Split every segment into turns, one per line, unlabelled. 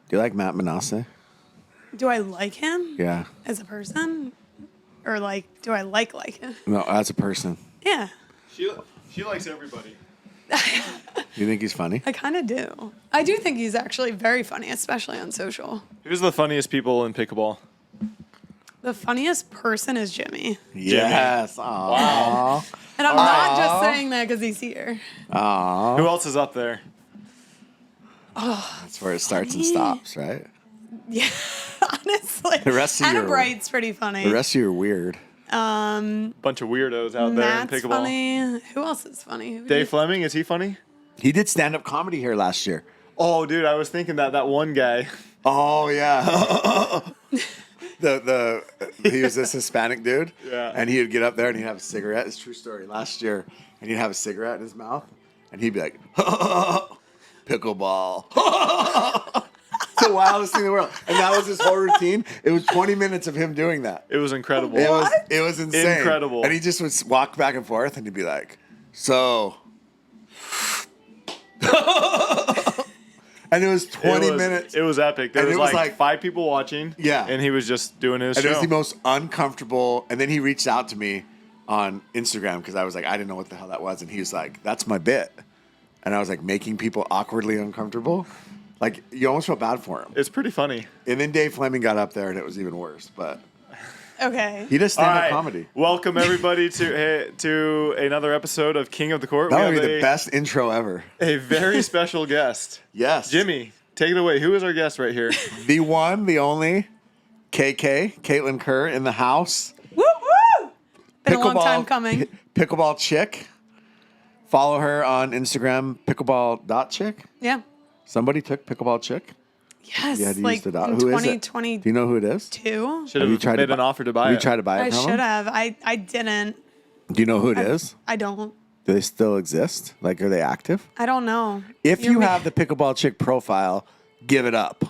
Do you like Matt Manasseh?
Do I like him?
Yeah.
As a person? Or do I like him?
No, as a person.
Yeah.
She likes everybody.
You think he's funny?
I kind of do. I do think he's actually very funny, especially on social.
Who's the funniest people in pickleball?
The funniest person is Jimmy.
Yes. Aww. Wow.
And I'm not just saying that because he's here.
Aww.
Who else is up there?
Oh,
that's where it starts and stops, right?
Yeah, honestly.
The rest of
Anna
you
Bright's pretty funny.
The rest of you are weird.
Bunch of weirdos out
Matt's
there in pickleball.
Funny. Who else is funny?
Dave Fleming, is he funny?
He did stand-up comedy here last year.
Oh, dude, I was thinking that one guy.
Oh yeah. He was this Hispanic dude.
Yeah.
And he'd get up there and he'd have a cigarette. It's a true story. Last year, and he'd have a cigarette in his mouth, and he'd be like, pickleball. It's the wildest thing in the world. And that was his whole routine. It was 20 minutes of him doing that.
It was incredible.
It was insane.
Incredible.
And he just would walk back and forth and he'd be like, so. And it was 20 minutes.
It was epic. There was like 5 people watching.
Yeah.
And he was just doing his show.
It was the most uncomfortable. And then he reached out to me on Instagram because I was like, I didn't know what the hell that was. And he was like, that's my bit. And I was like, making people awkwardly uncomfortable. Like, you almost felt bad for him.
It's pretty funny.
And then Dave Fleming got up there and it was even worse. But
okay.
He does stand-up comedy.
Welcome, everybody, to another episode of King of the Court.
That would be the best intro ever.
A very special guest.
Yes.
Jimmy, take it away. Who is our guest right here?
The one, the only, Kaitlyn Kerr in the house.
Woo woo! Been a long time coming.
Pickleball chick. Follow her on Instagram, pickleball.chick.
Yeah.
Somebody took pickleball chick.
Yes,
you had to
like
use the dot.
in
Who
2020.
is it? Do you know who it is?
Should have made an offer to buy it.
You tried to buy it
I
from
should
him?
have. I didn't.
Do you know who it is?
I don't.
Do they still exist? Like, are they active?
I don't know.
If you have the pickleball chick profile, give it up.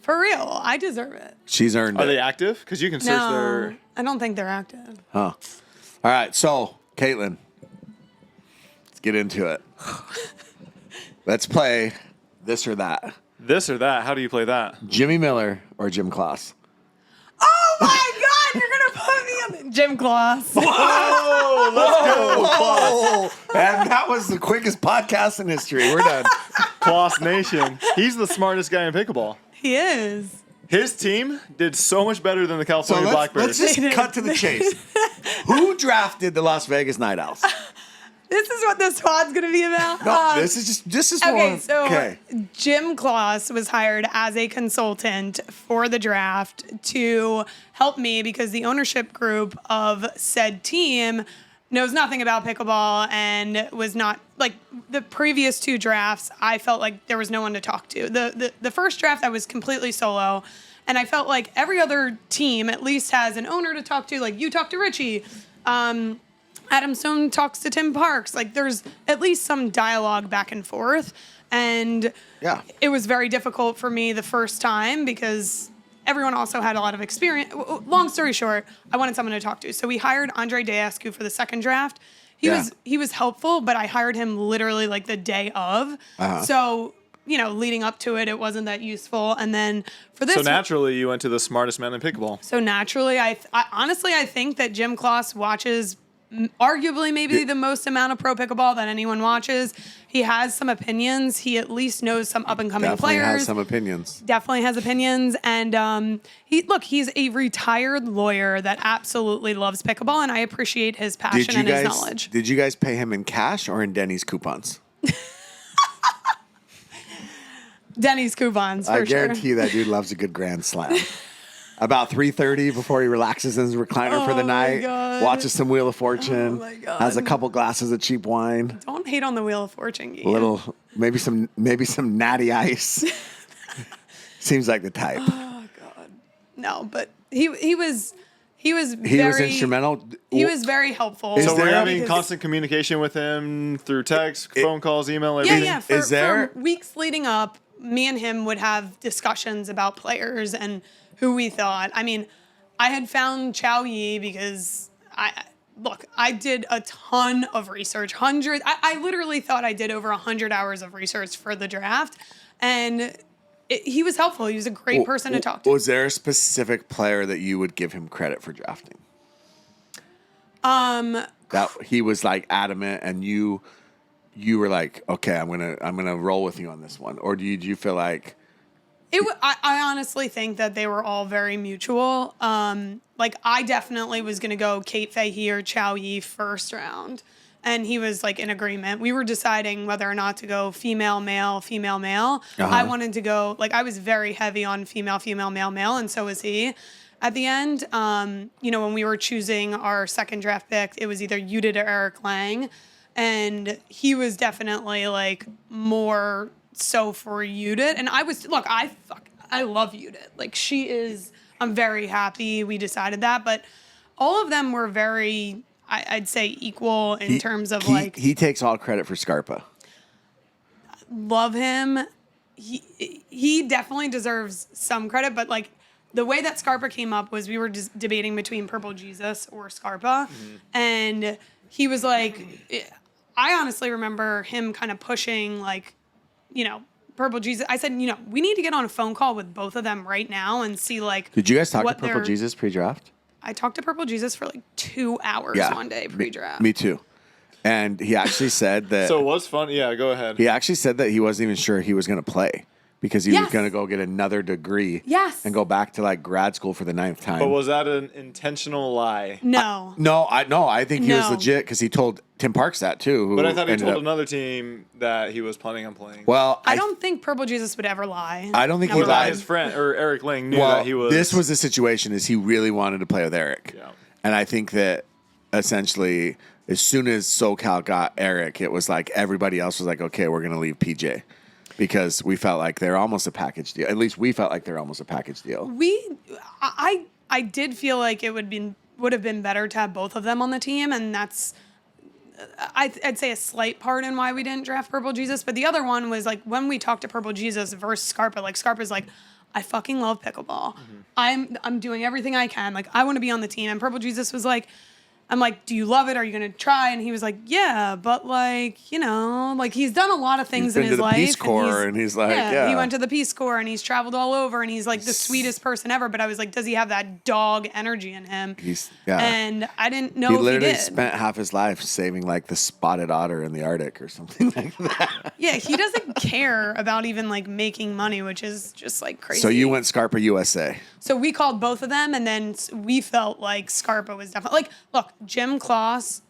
For real, I deserve it.
She's earned it.
Are they active? Because you can search their...
I don't think they're active.
Huh. All right, so, Kaitlyn, let's get into it. Let's play this or that.
This or that? How do you play that?
Jimmy Miller or Jim Kloss?
Oh my God! You're gonna put me on the Jim Kloss.
Whoa! Let's go,
Kloss. And that was the quickest podcast in history. We're done.
Kloss Nation. He's the smartest guy in pickleball.
He is.
His team did so much better than the California Blackbirds.
Let's just cut to the chase. Who drafted the Las Vegas Night Owls?
This is what this pod's gonna be about.
No, this is
okay.
one.
So Jim Kloss was hired as a consultant for the draft to help me because the ownership group of said team knows nothing about pickleball and was not like the previous 2 drafts. I felt like there was no one to talk to. The first draft I was completely solo, and I felt like every other team at least has an owner to talk to. Like you talk to Richie. Adam Stone talks to Tim Parks. Like there's at least some dialogue back and forth. And it was very difficult for me the first time because everyone also had a lot of experience. Long story short, I wanted someone to talk to. So we hired Andre Deascu for the second draft. He was helpful, but I hired him literally like the day of. So, leading up to it, it wasn't that useful. And then for this...
So naturally, you went to the smartest man in pickleball.
So naturally, I honestly think that Jim Kloss watches arguably maybe the most amount of pro pickleball that anyone watches. He has some opinions. He at least knows some up-and-coming players.
Definitely has some opinions.
Definitely has opinions. And he's a retired lawyer that absolutely loves pickleball, and I appreciate his passion and his knowledge.
Did you guys pay him in cash or in Denny's coupons?
Denny's coupons, for sure.
I guarantee you that dude loves a good grand slam. About 3:30 before he relaxes in his recliner for the night, watches some Wheel of Fortune, has a couple glasses of cheap wine.
Don't hate on the Wheel of Fortune game.
Maybe some natty ice. Seems like the type.
Oh God, no, but he was
instrumental.
He was very helpful.
So we're having constant communication with him through text, phone calls, email, everything.
Yeah. For weeks leading up, me and him would have discussions about players and who we thought. I mean, I had found Chow Yi because I did a ton of research, hundreds. I literally thought I did over 100 hours of research for the draft. And he was helpful. He was a great person to talk to.
Was there a specific player that you would give him credit for drafting? That he was like adamant, and you were like, okay, I'm gonna roll with you on this one, or do you feel like?
I honestly think that they were all very mutual. Like I definitely was gonna go Kate Fahey or Chow Yi first round, and he was like in agreement. We were deciding whether or not to go female, male, female, male. I wanted to go like I was very heavy on female, female, male, male, and so was he. At the end, you know, when we were choosing our second draft pick, it was either Judith or Eric Lang, and he was definitely like more so for Judith. And I love Judith. Like she is. I'm very happy we decided that, but all of them were very, I'd say, equal in terms of
he takes all credit for Scarpa.
Love him. He definitely deserves some credit, but like. The way that Scarpa came up was we were just debating between Purple Jesus or Scarpa. And he was like, I honestly remember him kind of pushing like, you know, Purple Jesus. I said, you know, we need to get on a phone call with both of them right now and see like.
Did you guys talk to Purple Jesus pre-draft?
I talked to Purple Jesus for like 2 hours one day pre-draft.
Me too. And he actually said that.
So it was fun. Yeah, go ahead.
He actually said that he wasn't even sure he was going to play. Because he was going to go get another degree and go back to like grad school for the 9th time.
But was that an intentional lie?
No.
I think he was legit because he told Tim Parks that too.
But I thought he told another team that he was planning on playing.
Well,
I don't think Purple Jesus would ever lie.
I don't think he lied.
His friend or Eric Lang knew that he was.
This was the situation: is he really wanted to play with Eric?
Yeah.
And I think that essentially, as soon as SoCal got Eric, it was like everybody else was like, "Okay, we're going to leave PJ." Because we felt like they're almost a package deal. At least we felt like they're almost a package deal.
I did feel like it would have been better to have both of them on the team, and that's I'd say a slight part in why we didn't draft Purple Jesus. But the other one was like when we talked to Purple Jesus versus Scarpa. Like Scarpa's like, I fucking love pickleball. I'm doing everything I can. Like I want to be on the team. And Purple Jesus was like. I'm like, do you love it? Are you going to try? And he was like, yeah, but like, you know, like he's done a lot of things in his life.
Peace Corps, and he's like, yeah.
He went to the Peace Corps and he's traveled all over and he's like the sweetest person ever. But I was like, does he have that dog energy in him? And I didn't know if he did. He literally
spent half his life saving like the spotted otter in the Arctic or something like that.
Yeah, he doesn't care about even like making money, which is just like crazy.
So you went Scarpa USA.
So we called both of them, and then we felt like Scarpa was definitely like, look, Jim Kloss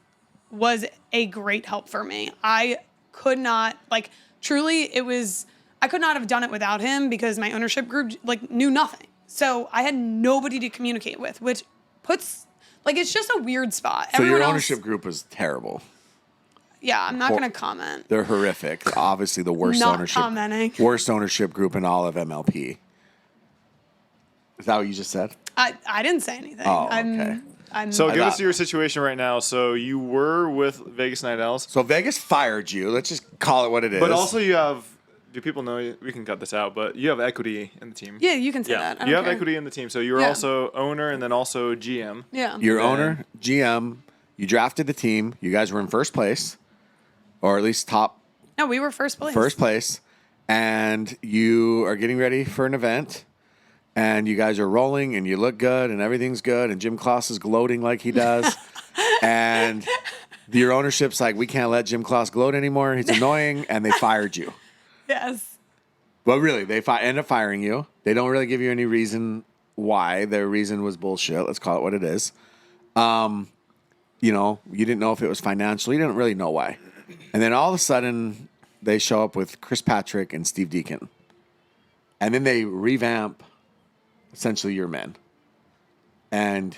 was a great help for me. I could not like truly I could not have done it without him because my ownership group like knew nothing. So I had nobody to communicate with, which puts like it's just a weird spot.
So your ownership group was terrible.
Yeah, I'm not going to comment.
They're horrific. Obviously the worst ownership group in all of MLP. Is that what you just said?
I didn't say anything.
Oh, okay.
So give us your situation right now. So you were with Vegas Night Owls.
So Vegas fired you. Let's just call it what it is.
But also you have, do people know, we can cut this out, but you have equity in the team.
Yeah, you can say that.
You have equity in the team. So you're also owner and then also GM.
Yeah.
You're owner, GM. You drafted the team. You guys were in first place, or at least top.
No, we were first place.
First place. And you are getting ready for an event. And you guys are rolling, and you look good, and everything's good, and Jim Kloss is gloating like he does. And your ownership's like, we can't let Jim Kloss gloat anymore. He's annoying, and they fired you.
Yes.
Well, really, they end up firing you. They don't really give you any reason why. Their reason was bullshit. Let's call it what it is. You know, you didn't know if it was financial. You didn't really know why. And then all of a sudden, they show up with Chris Patrick and Steve Deacon. And then they revamp essentially your men. And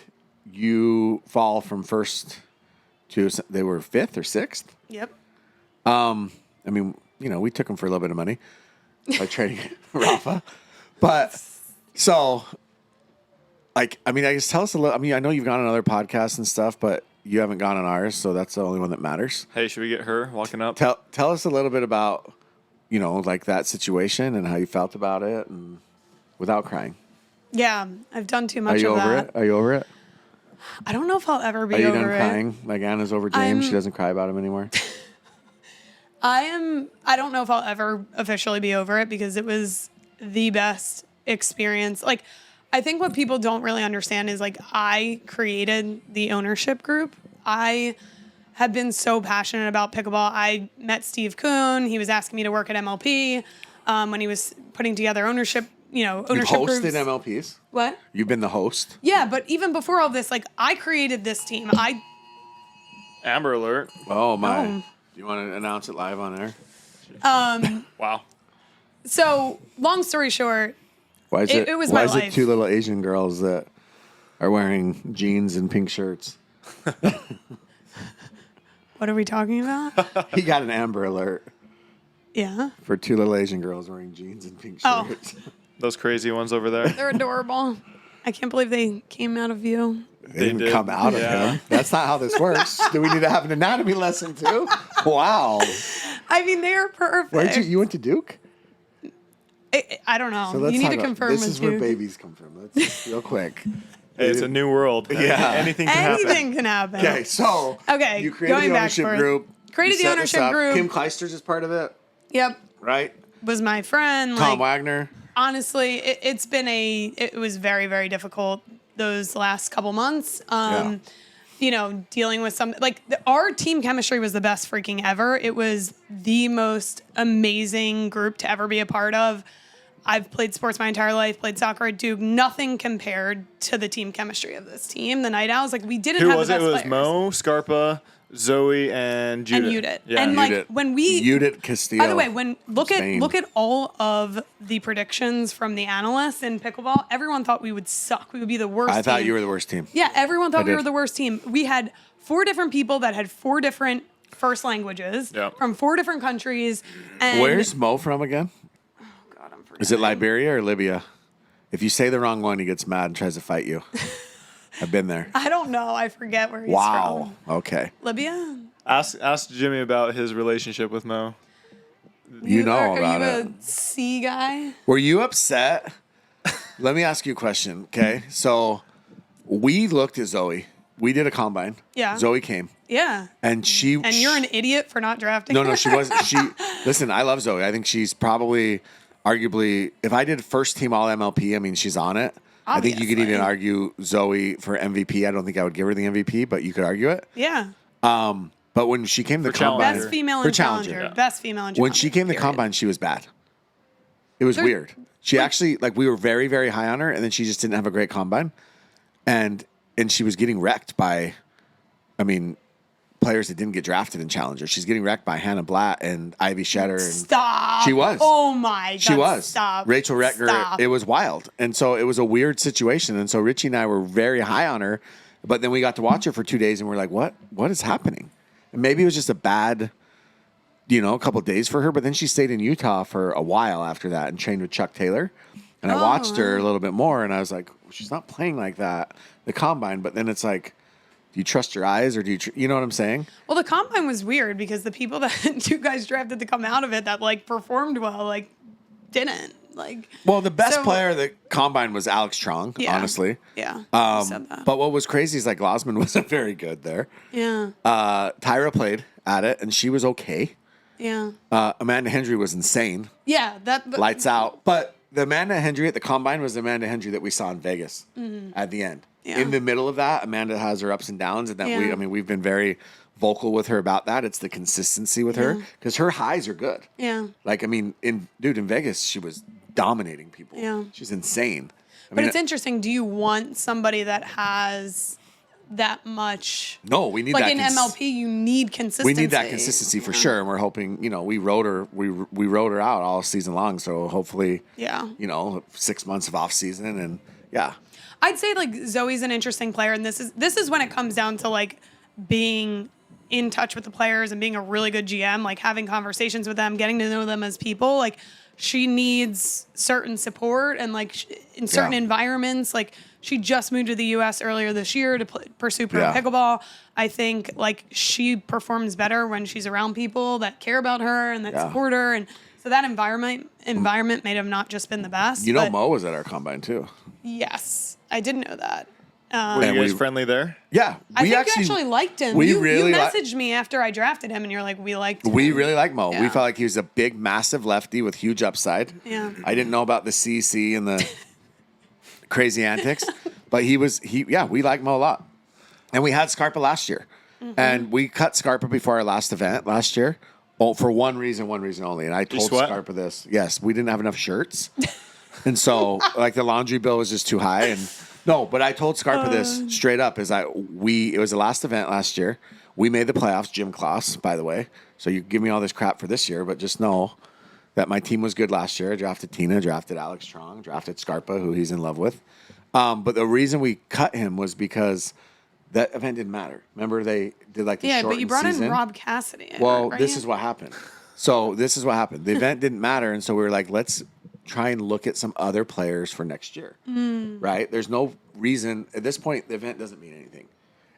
you fall from first to, they were 5th or 6th.
Yep.
I mean, you know, we took them for a little bit of money by trading Rafa. But so, like, I mean, I guess tell us a little, I mean, I know you've gone on other podcasts and stuff, but you haven't gone on ours, so that's the only one that matters.
Hey, should we get her walking up?
Tell us a little bit about, you know, like that situation and how you felt about it, and without crying.
Yeah, I've done too much of that.
Are you over it? Are you over it?
I don't know if I'll ever be over it.
Are you done crying? Like Anna's over James. She doesn't cry about him anymore.
I don't know if I'll ever officially be over it because it was the best experience. Like, I think what people don't really understand is like I created the ownership group. I have been so passionate about pickleball. I met Steve Kuhn. He was asking me to work at MLP when he was putting together ownership
You've
ownership
hosted
groups.
MLPs?
What?
You've been the host?
Yeah, but even before all this, like I created this team.
Amber Alert.
Oh, my.
Oh.
Do you want to announce it live on air?
Wow.
So long story short,
Why is
It was my
why is it
life.
two little Asian girls that are wearing jeans and pink shirts?
what are we talking about?
He got an Amber Alert
Yeah,
for two little Asian girls wearing jeans and pink
Oh.
shirts.
Those crazy ones over there.
they're adorable. I can't believe they came out of you.
They didn't
did.
come out of
Yeah.
him. That's not how this works. Do we need to have an anatomy lesson too? Wow.
I mean, they are perfect.
Where'd you went to Duke?
I don't know.
So let's
You need
talk
to
about-
confirm
This
with
is where
Duke.
babies come from. Let's real quick.
Hey, it's a new world.
Yeah.
Anything can happen.
Anything can happen.
Okay, so
Okay,
you created
going
the
back
ownership
for it.
group.
Created
You
the
set this
ownership
up.
group.
Kim Kleister's is part of it,
Yep,
right?
was my friend.
Tom
Like,
Wagner.
honestly, it was very, very difficult those last couple months.
Yeah.
Dealing with our team chemistry was the best freaking ever. It was the most amazing group to ever be a part of. I've played sports my entire life, played soccer at Duke. Nothing compared to the team chemistry of this team. The Night Owls, we didn't
Who
have
was
the
it?
best
It was
players.
Mo, Scarpa, Zoe, and Judith.
And Udit.
Yeah.
And
Judith.
when we
Judith Castillo.
By the way, look
Spain.
at all of the predictions from the analysts in pickleball, everyone thought we would suck. We would be the worst.
I thought
team.
you were the worst team.
Yeah, everyone thought we
did.
were the worst team. We had 4 different people that had 4 different first languages
Yeah.
from 4 different countries. And
Where's Mo from again?
God, I'm
Is it Liberia or Libya? If you say the wrong one, he gets mad and tries to fight you. I've been there.
I don't know. I forget where he's
Wow.
from.
Okay.
Libya?
Ask Jimmy about his relationship with Mo.
You know
are
about
you
it.
a C guy?
Were you upset? Let me ask you a question, okay? So we looked at Zoe. We did a combine.
Yeah.
Zoe came.
Yeah.
And she
And you're an idiot for not drafting
No,
her?
she wasn't. Listen, I love Zoe. I think she's probably, arguably, if I did first team all MLP, I mean, she's on it. I think you could
Obviously.
even argue Zoe for MVP. I don't think I would give her the MVP, but you could argue it.
Yeah.
But when she came to the
For Challenger.
combine,
Best female
for
in Challenger.
Yeah.
Best female in Challenger.
when she came to
period.
combine, she was bad. It was weird. She actually, we were very, very high on her, and then she just didn't have a great combine. And she was getting wrecked by, players that didn't get drafted in Challenger. She's getting wrecked by Hannah Blatt and Ivy Shetter. And
Stop.
She was.
Oh my God.
She was.
Stop.
Rachel Retger.
Stop.
It was wild. And so it was a weird situation. And so Richie and I were very high on her. But then we got to watch her for 2 days and we're like, what is happening? And maybe it was just a bad, a couple of days for her. But then she stayed in Utah for a while after that and trained with Chuck Taylor. And I watched her a little bit more and I was like, she's not playing like that, the combine. But then it's like, do you trust your eyes or do you know what I'm saying?
Well, the combine was weird because the people that you guys drafted to come out of it that performed well, didn't.
Well, the best
So-
player of the combine was Alex Trong,
Yeah.
honestly.
Yeah. You said that.
But what was crazy is Glossman wasn't very good there.
Yeah.
Tyra played at it and she was okay.
Yeah.
Amanda Hendry was insane,
Yeah.
lights out. But the Amanda Hendry at the combine was the Amanda Hendry that we saw in Vegas at the end.
Yeah.
In the middle of that, Amanda has her ups and downs, and that
Yeah.
we've been very vocal with her about that. It's the consistency with her because her highs are good.
Yeah.
In Vegas, she was dominating people.
Yeah.
She's insane.
But it's interesting. Do you want somebody that has that much?
No, we need that.
In MLP, you need consistency.
We need that consistency for sure, and we're hoping. We rode her out all season long. So hopefully,
Yeah.
6 months of off season, and yeah,
I'd say Zoe's an interesting player, and this is when it comes down to being in touch with the players and being a really good GM, having conversations with them, getting to know them as people. She needs certain support and in certain
Yeah.
environments. She just moved to the U.S. earlier this year to pursue pro
Yeah.
pickleball. I think she performs better when she's around people that care about her and that
Yeah.
support her, and so that environment may have not just been the best. but
Mo was at our combine too.
yes, I didn't know that.
Were you guys friendly there?
Yeah,
I think you actually liked him.
We
You
really
messaged me after I drafted him, and you're like, we liked him.
We really like Mo.
Yeah.
We felt like he was a big, massive lefty with huge upside.
Yeah.
I didn't know about the CC and the crazy antics, but we like Mo a lot. And we had Scarpa last year. And we cut Scarpa before our last event last year. Oh, for one reason only. And I told Scarpa this. Yes, we didn't have enough shirts. And so, like, the laundry bill was just too high. And but I told Scarpa this straight up. It was the last event last year. We made the playoffs, gym class, by the way. So you give me all this crap for this year, but just know that my team was good last year. I drafted Tina, drafted Alex Strong, drafted Scarpa, who he's in love with. But the reason we cut him was because that event didn't matter. Remember, they did like the shortened
but you brought
season?
in Rob Cassidy.
Well, this is what happened. The event didn't matter, and so we were like, let's try and look at some other players for next year. Right? There's no reason at this point. The event doesn't mean anything,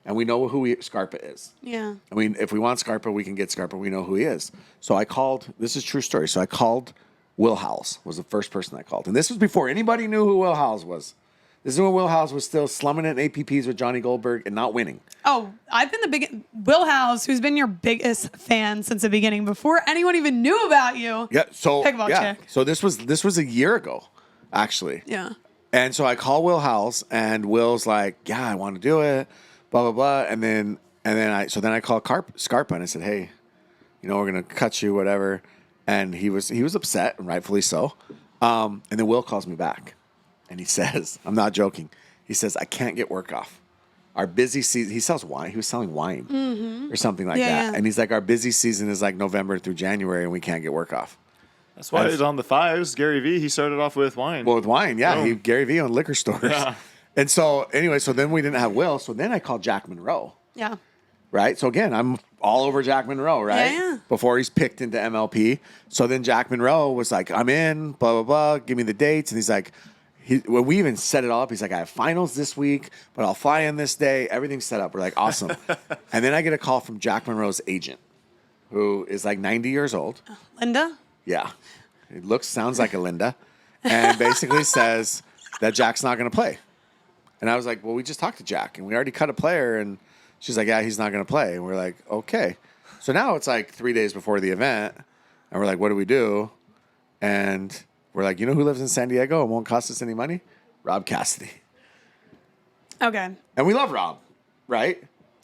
and we know who Scarpa is.
Yeah.
I mean, if we want Scarpa, we can get Scarpa. We know who he is. So I called. This is a true story. So I called Will Howells. Was the first person I called, and this was before anybody knew who Will Howells was. This is when Will Howells was still slumming it in APPs with Johnny Goldberg and not winning.
Oh, I've been Will Howells, who's been your biggest fan since the beginning, before anyone even knew about you.
Yeah. So
Pickleball chick.
So this was a year ago, actually.
Yeah.
And so I call Will Howells, and Will's like, "Yeah, I want to do it." Blah blah blah. And then I called Scarpa and I said, "Hey, we're gonna cut you, whatever." And he was upset, and rightfully so. And then Will calls me back. And he says, I'm not joking. He says, I can't get work off. Our busy season, he sells wine. He was selling wine or something like that.
Yeah.
And he's like, our busy season is like November through January, and we can't get work off.
That's why he's on the fives. Gary Vee, he started off with wine.
Well, with wine, yeah. Gary Vee owned liquor stores.
Yeah.
And so, anyway, then we didn't have Will. So then I called Jack Monroe.
Yeah.
Right? So again, I'm all over Jack Monroe, right?
Yeah.
Before he's picked into MLP. So then Jack Monroe was like, I'm in, blah, blah, blah. Give me the dates. And he's like, when we even set it all up, he's like, I have finals this week, but I'll fly in this day. Everything's set up. We're like, awesome. And then I get a call from Jack Monroe's agent, who is like 90 years old.
Linda?
Yeah. It sounds like a Linda. And basically says that Jack's not going to play. And I was like, well, we just talked to Jack, and we already cut a player. And she's like, yeah, he's not going to play. And we're like, okay. So now it's like 3 days before the event, and we're like, what do we do? And we're like, who lives in San Diego and won't cost us any money? Rob Cassidy.
Okay.
And we love Rob, right?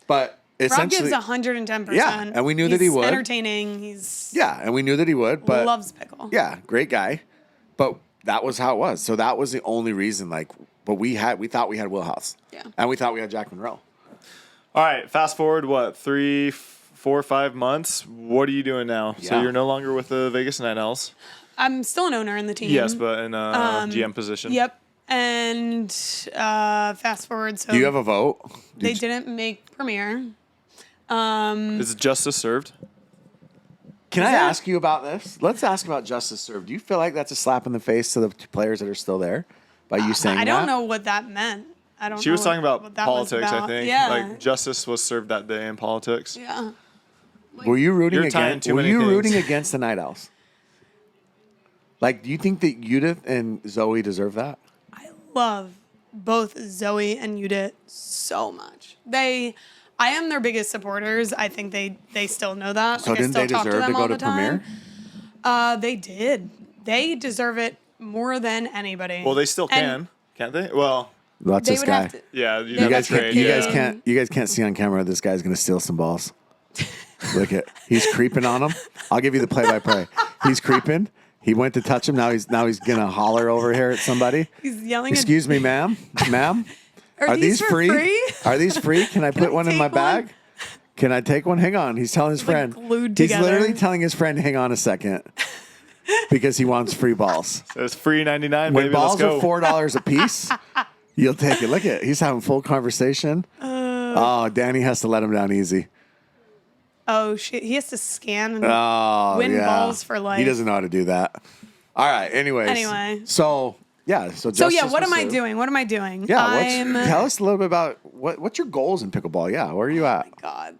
But
Rob
essentially,
gives 110%.
Yeah, and we knew that he would.
He's entertaining.
And we knew that he would. But
loves pickle.
Yeah, great guy. But that was how it was. So that was the only reason. But we thought we had Will House.
Yeah.
And we thought we had Jack Monroe.
All right, fast forward, 3, 4, 5 months? What are you doing now?
Yeah.
So you're no longer with the Vegas Night Owls?
I'm still an owner in the team.
Yes, but in a GM position.
Yep. And fast forward. So
Do you have a vote?
They didn't make Premier.
Is justice served?
Can I ask you about this? Let's ask about justice served. Do you feel like that's a slap in the face to the players that are still there by you saying that?
I don't know what that meant. I don't know.
She was talking about
what that was
politics, I
about.
think.
Yeah.
Like, justice was served that day in politics.
Yeah.
Were you rooting
You're tying
against?
too
Were
many
you
things.
rooting against the Night Owls? Like, do you think that Judith and Zoe deserve that?
I love both Zoe and Judith so much. I am their biggest supporters. I think they still know that.
So
Like,
didn't
I
they
still talk
deserve to
them
go
all
to
the time.
Premier?
They did. They deserve it more than anybody.
Well, they still
And
can, can't they? Well,
That's
They
this
would
guy.
have to.
yeah.
You
You guys
That's
can't.
right,
You guys can't see on camera. This guy's gonna steal some balls. Look at. He's creeping on him. I'll give you the play-by-play. He's creeping. He went to touch him. Now he's gonna holler over here at somebody.
He's yelling.
Excuse me, ma'am. Ma'am.
Are these for free?
Are these free? Can I put one in my
take one?
bag? Can I take one? Hang on. He's telling his
like,
friend.
glued
He's
together.
literally telling his friend, hang on a second. Because he wants free balls.
It's free 99,
When
baby.
balls
Let's go.
are $4 a piece, you'll take it. Look at it. He's having full conversation. Danny has to let him down easy.
Oh shit! He has to scan and
Oh,
win
yeah.
balls for life.
He doesn't know how to do that. All right. Anyways.
Anyway.
So, yeah. So
What am I doing? What am I doing?
Yeah. Tell us a little bit about what's your goals in pickleball. Yeah. Where are you at?
God.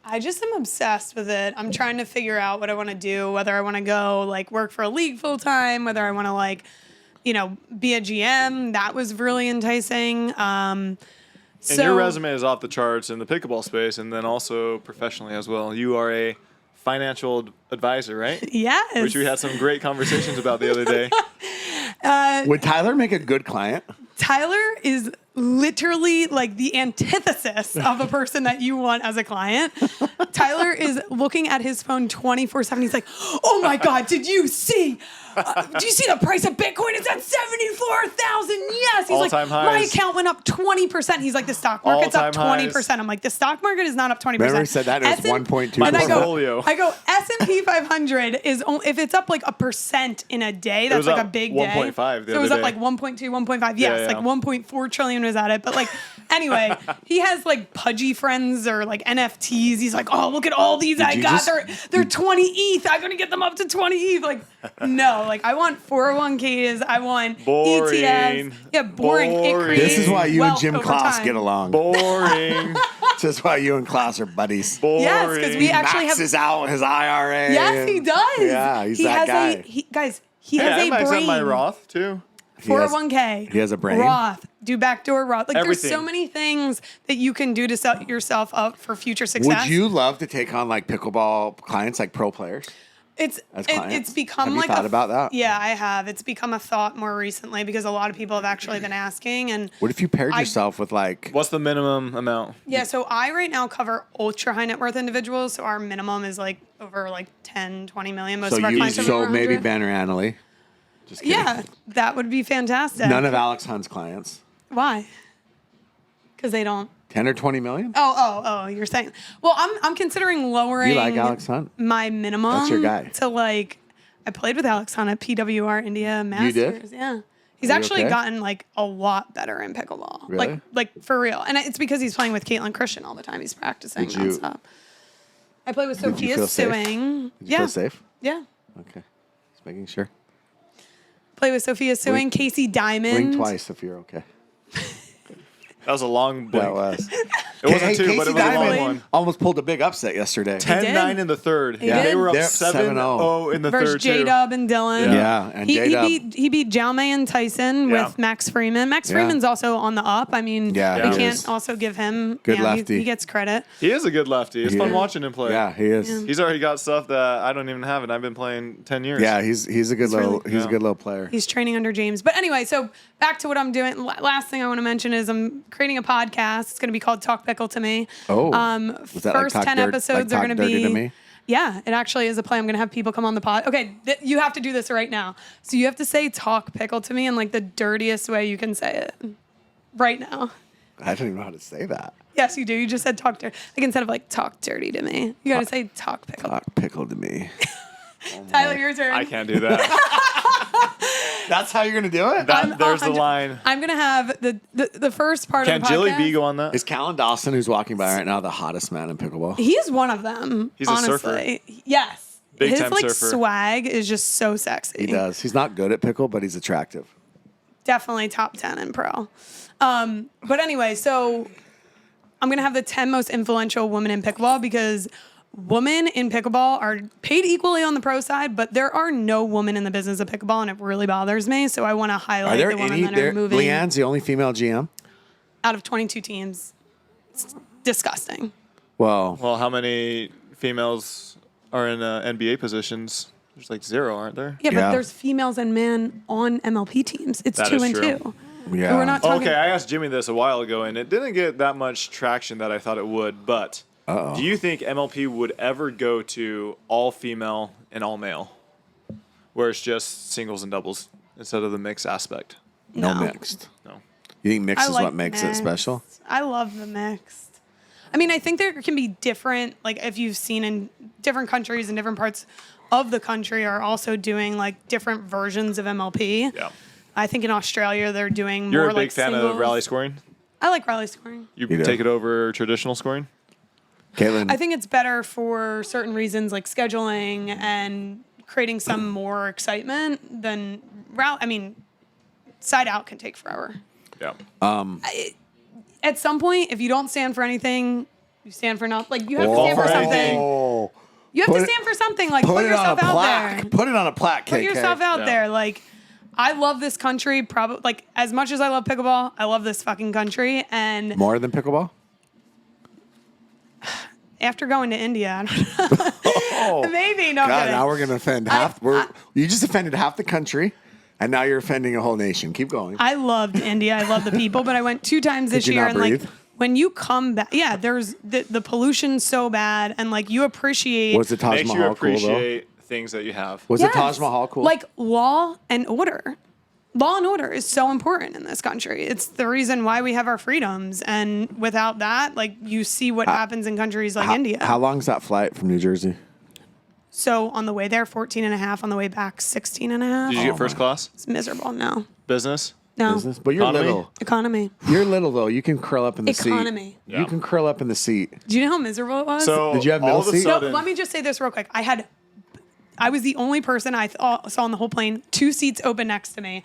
I just am obsessed with it. I'm trying to figure out what I want to do, whether I want to go work for a league full time, whether I want to be a GM. That was really enticing.
And your resume is off the charts in the pickleball space, and then also professionally as well. You are a financial advisor, right?
Yes.
Which we had some great conversations about the other day.
Would Tyler make a good client?
Tyler is literally like the antithesis of a person that you want as a client. Tyler is looking at his phone 24/7. He's like, "Oh my God, did you see? Do you see the price of Bitcoin? It's at 74,000. Yes." He's
All-time
like, "My
highs.
account went up 20%." He's like, "The stock market's up
All-time
20%." I'm like, "The stock market is not up 20%."
Remember he said that? It was 1.2%.
My
And
portfolio.
I go, S&P 500 is only, if it's up like 1% in a day, that's
was
like a
up
big day.
1.5 the
So it was
other
up
day.
like 1.2, 1.5. Yes,
Yeah,
like
yeah.
1.4 trillion was at it. But like, anyway, he has like pudgy friends or like NFTs. He's like, "Oh, look at all these I
you
got.
just-
They're 20 ETH. I'm going to get them up to 20 ETH. Like, no, like I want 401ks. I want
Boring.
ETFs. Yeah, boring. It
Boring.
creates
This is why you and
wealth
Jim
over
Klaus
time.
get along.
Boring.
This is why you and Klaus are buddies.
Boring.
Yes, because we actually have.
Maxes out his IRA.
Yes, he does.
Yeah, he's
he
that
has
guy.
Guys, he
Hey,
has
I
a
max
brain.
out my Roth too.
He has-
401k.
he has a brain.
Roth. Do backdoor Roth. Like
Everything.
there's so many things that you can do to set yourself up for future success.
Would you love to take on like pickleball clients, like pro players?
It's
clients?
it's become
Have you
like
thought about that?
Yeah, I have. It's become a thought more recently because a lot of people have actually been asking. And
What if you paired
I-
yourself with like?
What's the minimum amount?
yeah, so I right now cover ultra high net worth individuals. So our minimum is like over like 10, 20 million. Most
So
of our
you,
clients are
so
over
maybe
100.
Banner Annalee. Just kidding.
Yeah, that would be fantastic.
None of Alex Hunt's clients.
Why? Because they don't.
10 or 20 million?
Oh, you're saying. Well, I'm considering lowering
You like Alex Hunt?
my minimum.
That's your guy.
To like, I played with Alex Hunt at PWR India Masters.
did?
Yeah. He's
Are you
actually
okay?
gotten like a lot better in pickleball.
Really?
Like for real. And it's because he's playing with Kaitlyn Kerr all the time. He's practicing
Did you-
nonstop. I play with
Did you
Sophia
feel safe?
Suing.
Did you feel safe?
Yeah.
Okay. Just making sure.
Play with Sophia Suing,
Blink-
Casey Diamond.
Blink twice if you're okay.
That was a long blink.
That was.
It wasn't two, but it was a long
Diamond.
one.
Almost pulled a big upset yesterday.
10-9 in the third.
Yeah.
They were up
They're
7-0 in the
Versus
third,
J
too.
Dub and Dylan.
Yeah, and J-Dub.
he beat Jaume and Tyson
Yeah.
with Max Freeman. Max
Yeah.
Freeman's also on the up. I mean,
Yeah,
we
he
can't
is.
also give him
Good
he-
lefty.
He gets credit.
He is a good lefty. It's
He
fun
is.
watching him play.
Yeah, he is.
Yeah.
He's already got stuff that I don't even have, and I've been playing 10 years.
Yeah, he's a good little
really-
he's a
Yeah.
good little player.
He's training under James. But anyway, so back to what I'm doing. Last thing I want to mention is I'm creating a podcast. It's going to be called Talk Pickle to Me.
Oh. Was that like
First
Talk
10
Dirt-
episodes
like
are going
Talk
to
Dirty
be.
to Me?
Yeah, it actually is a play. I'm going to have people come on the pod. Okay, you have to do this right now. So you have to say Talk Pickle to Me in like the dirtiest way you can say it right now.
I don't even know how to say that.
Yes, you do. You just said talk dirty. Like instead of like talk dirty to me, you got to say talk pickle.
Talk pickle to me.
Tyler, your turn.
I can't do that.
That's how you're gonna do it?
There's the line.
I'm going to have the first part
Can
of the
Jilly
podcast.
B go on that?
Is Callan Dawson, who's walking by right now, the hottest man in pickleball?
He's one of them.
He's a
honestly. Yes.
Big
His
time
like
surfer.
swag is just so sexy.
He does. He's not good at pickle, but he's attractive.
Definitely top 10 in pro. But anyway, so I'm going to have the 10 most influential women in pickleball because women in pickleball are paid equally on the pro side, but there are no women in the business of pickleball, and it really bothers me. So I want to
Are
highlight
there
the women
any?
that are moving
Leanne's the only female GM.
out of 22 teams. It's disgusting.
Well,
Well, how many females are in NBA positions? There's like 0, aren't there?
Yeah, but
Yeah.
there's females and men on MLP teams. It's
That
2
is
and
true.
2.
yeah.
And we're not talking.
Okay, I asked Jimmy this a while ago, and it didn't get that much traction that I thought it would. But do you think MLP would ever go to all female and all male, where it's just singles and doubles instead of the mix aspect?
no
No.
mixed.
No.
You think mixed
I
is
like
what makes it
mixed.
special?
I love the mixed. I mean, I think there can be different, like if you've seen in different countries and different parts of the country are also doing like different versions of MLP.
Yeah.
I think in Australia they're doing
You're
more
a big
like
fan
singles.
of rally scoring?
I like rally scoring.
You
do?
take it over traditional scoring?
Kaitlyn,
I think it's better for certain reasons like scheduling and creating some more excitement than route. I mean, side out can take forever.
Yeah.
At some point, if you don't stand for anything, you stand for nothing. Like you have to
Fall
stand for
for
something.
anything.
Oh,
You have
Put
to
it-
stand for something. Like
put
put
it on a
yourself out
plaque.
there.
Put it on a plaque, KK.
Put yourself out
Yeah.
there. Like I love this country. Probably like as much as I love pickleball, I love this fucking country. And
More than pickleball?
after going to India, I don't know. Maybe no.
God,
kidding.
now we're gonna offend half. You just offended half the country, and now you're offending a whole nation. Keep going.
I loved India. I love the people, but I went 2 times this
you
year,
not
and like
breathe?
when you come back, yeah, there's the pollution's so bad, and like you appreciate.
Was the Taj
Makes you
Mahal cool though?
appreciate things that you have.
Was the Taj Mahal cool?
Like law and order. Law and order is so important in this country. It's the reason why we have our freedoms. And without that, like you see what happens in countries like India.
How long's that flight from New Jersey?
So on the way there, 14 and a half. On the way back, 16 and a half.
Did you get first class?
It's miserable. No.
Business?
No.
Business? But you're
Economy?
little.
Economy.
You're little though. You can curl up in the
Economy.
seat.
Yeah.
You can curl up in the seat.
Do you know how miserable it was?
So
Did you have
all
middle
of a
seat?
No,
sudden,
let me just say this real quick. I was the only person I saw on the whole plane, 2 seats open next to me.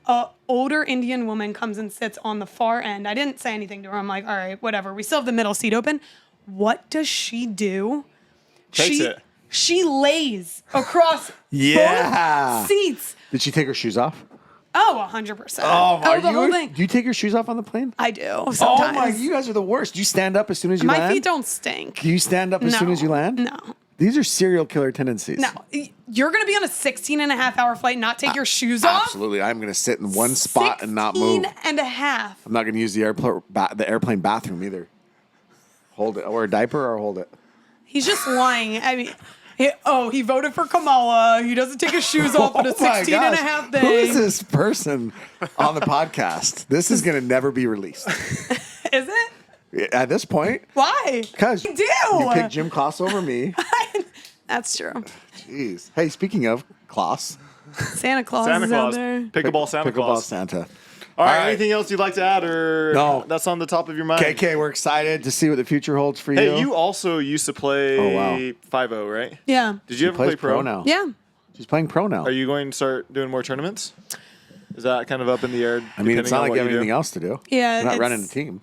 A older Indian woman comes and sits on the far end. I didn't say anything to her. I'm like, all right, whatever. We still have the middle seat open. What does she do?
Takes it.
She lays across
Yeah.
both seats.
Did she take her shoes off?
Oh, 100%. The whole thing.
Do you take your shoes off on the plane?
I do sometimes.
Oh my! You guys are the worst. Do you stand up as soon as you
My
land?
feet don't stink.
Do you stand up as soon
No.
as you land?
No.
These are serial killer tendencies.
No. You're going to be on a 16 and a half hour flight and not take your shoes off?
Absolutely. I'm going to sit in one spot and not move.
16 and a half.
I'm not going to use the airplane bathroom either. Hold it. Or a diaper or hold it.
He's just lying. I mean, he voted for Kamala. He doesn't take his shoes off on a 16 and a half day.
Who is this person on the podcast? This is going to never be released.
Is it?
At this point.
Why?
Because
I do.
you picked Jim Kloss over me.
That's true.
Jeez. Hey, speaking of Kloss.
Santa Claus
Santa
is out
Claus.
there.
Pickleball Santa
Pickleball
Claus.
Santa.
All right,
All right.
anything else you'd like to add, or
No.
that's on the top of your mind?
KK, we're excited to see what the future holds for you.
Hey, you also used to play
Oh, wow.
5-0, right?
Yeah.
Did you ever play
plays pro now.
Yeah.
She's playing pro now.
Are you going to start doing more tournaments? Is that kind of up in the air?
I mean, it's
depending
not
on
like
what
you have
do?
anything else to do.
Yeah.
You're not
it's-
running a team.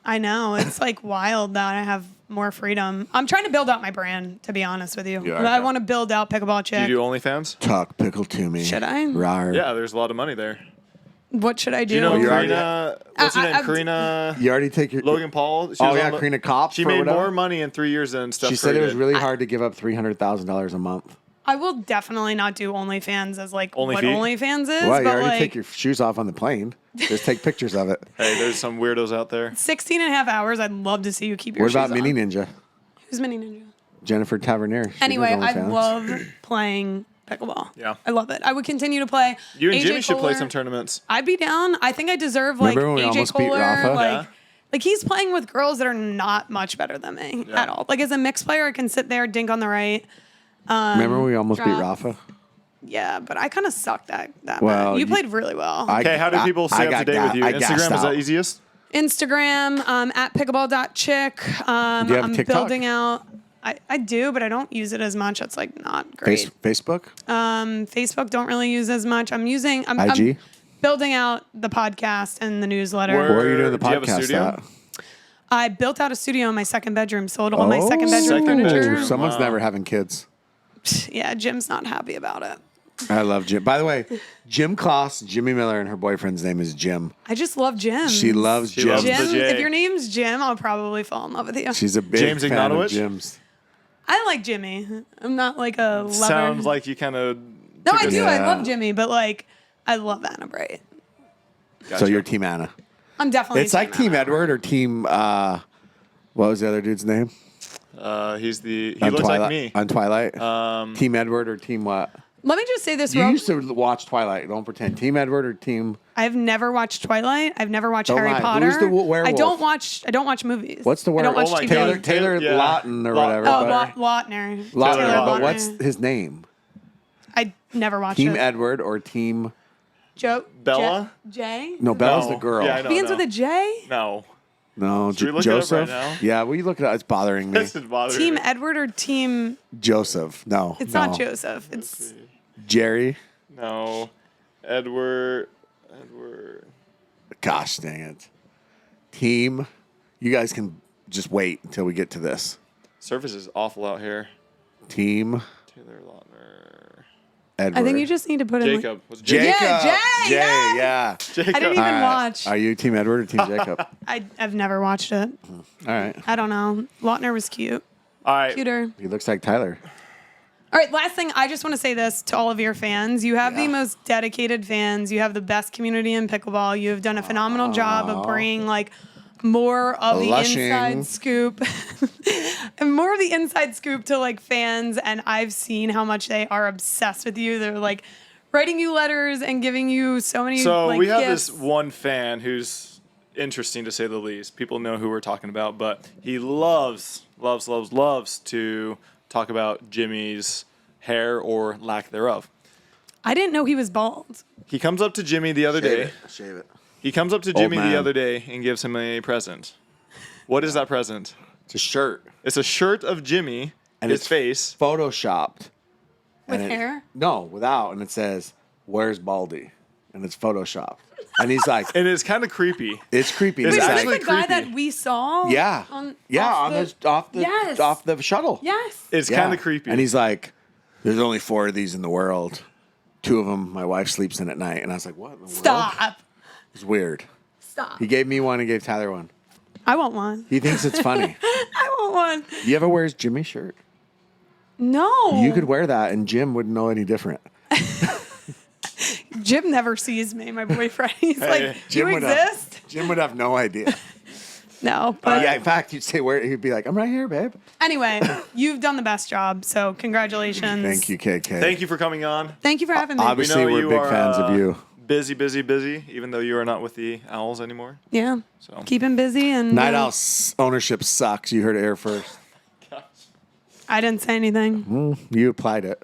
I know. It's like wild that I have more freedom. I'm trying to build out my brand, to be honest with you.
You are,
I
okay.
want to build out Pickleball
Do you
Chick.
do OnlyFans?
Talk pickle to me.
Should I?
Rawr.
Yeah, there's a lot of money there.
What should I do?
Do you know
you're
Karina? What's her name?
I've-
Karina
You already take your
Logan Paul. She
Oh
was
yeah,
on the-
Karina Kopp.
She
for
made
whatever.
more money in 3 years than Steph
She said
Curry
it was
did.
really hard to give up $300,000 a month.
I will definitely not do OnlyFans as like
Only
what
feet?
OnlyFans is,
Well, you
but
already
like
take your shoes off on the plane. Just take pictures of it.
Hey, there's some weirdos out there.
16 and a half hours. I'd love to see you keep your
What
shoes
about Mini
on.
Ninja?
Who's Mini Ninja?
Jennifer Tavernier. She
Anyway,
does
I
OnlyFans.
love playing pickleball.
Yeah.
I love it. I would continue to play.
You and
AJ
Jimmy should play
Kohler,
some tournaments.
I'd be down. I think I deserve like
Remember when we
AJ
almost beat
Kohler.
Rafa?
Like,
Yeah.
like he's playing with girls that are not much better than me
Yeah.
at all. Like as a mixed player, I can sit there, dink on the right.
Remember when we almost beat
drop.
Rafa?
Yeah, but I kind of sucked that
Well,
bad. You
you-
played really well.
Okay, how do people stay up to date with you?
I
Instagram
gassed
is
out.
that easiest?
Instagram at pickleball.chick.
Do you have
I'm
TikTok?
building out. I do, but I don't use it as much. It's like not great.
Facebook?
Facebook don't really use as much. I'm
IG?
building out the podcast and the newsletter.
Where-
Where are you doing the
Do you have a
podcast
studio?
at?
I built out a studio in my second bedroom, sold all my second bedroom
Second
furniture.
bedroom.
Someone's
Wow.
never having kids.
Yeah, Jim's not happy about it.
I love Jim. By the way, Jim Kloss, Jimmy Miller, and her boyfriend's name is Jim.
I just love Jim.
She loves
She
Jim.
loves
Jim.
the J.
If your name's Jim, I'll probably fall in love with you.
She's a big
James
fan of
Ignatowicz?
Jim's.
I like Jimmy. I'm not like a lover.
Sounds like you kind of.
No, I do. I
Yeah.
love Jimmy, but like, I love Anna Bright.
So you're Team Anna.
I'm definitely.
It's like Team
Anna.
Edward or Team, what was the other dude's name?
He
On
looks
Twilight,
like me.
On Twilight? Team Edward or Team what?
Let me just say this.
You
real.
used to watch Twilight. Don't pretend. Team Edward or Team...
I've never watched Twilight. I've never watched
Don't
Harry
lie.
Potter.
Who's the werewolf?
I don't watch movies.
What's the word?
I don't watch
Oh my
TV.
God.
Taylor
Yeah.
Lawton or
Law-
whatever.
Oh,
but-
Lautner.
Lautner,
Taylor
but
Lautner.
what's his name?
I never watched
Team
it.
Edward or Team...
Bella?
Jay?
No, Bella's
No.
the girl.
Yeah, I know.
Begins with a J?
No.
No,
Should we look it up
Joseph.
right now?
Yeah, will you look it up? It's bothering me.
This is bothering
Team
me.
Edward or Team...
Joseph. No.
It's
no.
not Joseph. It's...
Jerry.
No. Edward.
Gosh dang it. Team. You guys can just wait until we get to this.
Surface is awful out here.
Team
Taylor Lautner.
Edward.
I think you just need to put in.
Jacob. Was
Jacob.
Yeah, Jay,
Yeah.
I didn't even
All right.
watch.
Are you Team Edward or Team Jacob?
I've never watched it.
All right.
I don't know. Lautner was cute.
All right.
Cuter.
He looks like Tyler.
All right, last thing, I just want to say this to all of your fans. You have the
Yeah.
most dedicated fans. You have the best community in pickleball. You have done a phenomenal job of bringing like more of the
Blushing.
inside scoop and more of the inside scoop to like fans. And I've seen how much they are obsessed with you. They're like writing you letters and giving you so many
So
like,
we have
gifts.
this one fan who's interesting to say the least. People know who we're talking about, but he loves to talk about Jimmy's hair or lack thereof.
I didn't know he was bald.
He comes up to Jimmy the other day.
Shave it.
He comes up to
Old
Jimmy
man.
the other day and gives him a present. What is that present?
It's a shirt.
It's a shirt of Jimmy
And
his
it's
face.
Photoshopped.
With
And
hair?
No, without. And it says, "Where's Baldy?" And it's Photoshopped. And he's like,
And it's kind of creepy.
it's creepy.
It's
He's
Is
like,
this
actually
the guy
creepy.
that we saw?
yeah.
On
Off the shuttle.
Yes.
It's
Yeah.
kind of creepy.
And he's like, "There's only 4 of these in the world. 2 of them my wife sleeps in at night." And I was like, "What in the world?"
Stop.
It's weird.
Stop.
He gave me one and gave Tyler one.
I want one.
He thinks it's funny.
I want one.
You ever wears Jimmy's shirt?
No.
You could wear that and Jim wouldn't know any different.
Jim never sees me, my boyfriend. He's like,
Jim
you
would have-
exist?
Jim would have no idea.
No. But
Yeah, in fact, you'd say where he'd be like, "I'm right here, babe."
anyway, you've done the best job. So congratulations.
Thank you, KK.
Thank you for coming on.
Thank you for having me.
Obviously,
We know
we're
you
big
are,
fans of you.
Busy, even though you are not with the Owls anymore.
Yeah.
So
Keep him busy. And
Night Owl ownership sucks. You heard it here first.
I didn't say anything.
You applied it.